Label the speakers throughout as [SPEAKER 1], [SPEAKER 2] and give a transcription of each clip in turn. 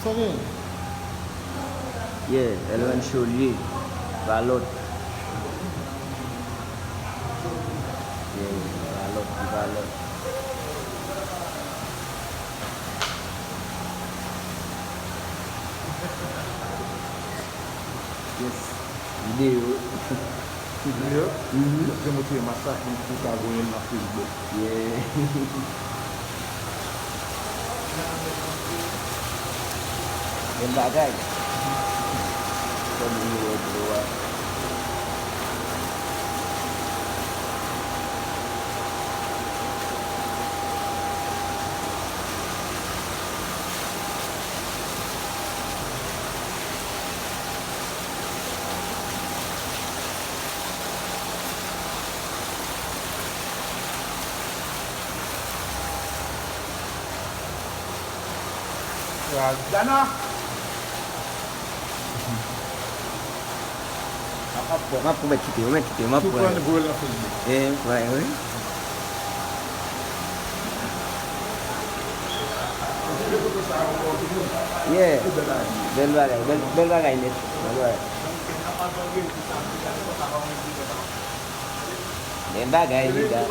[SPEAKER 1] Sorry.
[SPEAKER 2] Yeah, Elwan Cholier, Balot. Yeah, Balot, Balot. Yes, video.
[SPEAKER 1] Video? Je montre masak pour ta voyer na Facebook.
[SPEAKER 2] Yeah. Yang bagai. Kau dulu keluar.
[SPEAKER 1] Dana.
[SPEAKER 2] Apa baca tu? Macam tu, apa?
[SPEAKER 1] Tu prends le voyer na Facebook.
[SPEAKER 2] Baik, oi. Yeah. Bel bagai ni. Bagai. Bel bagai ni dah.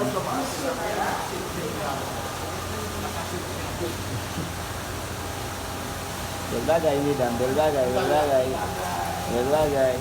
[SPEAKER 2] Bel bagai ni dah. Bel bagai.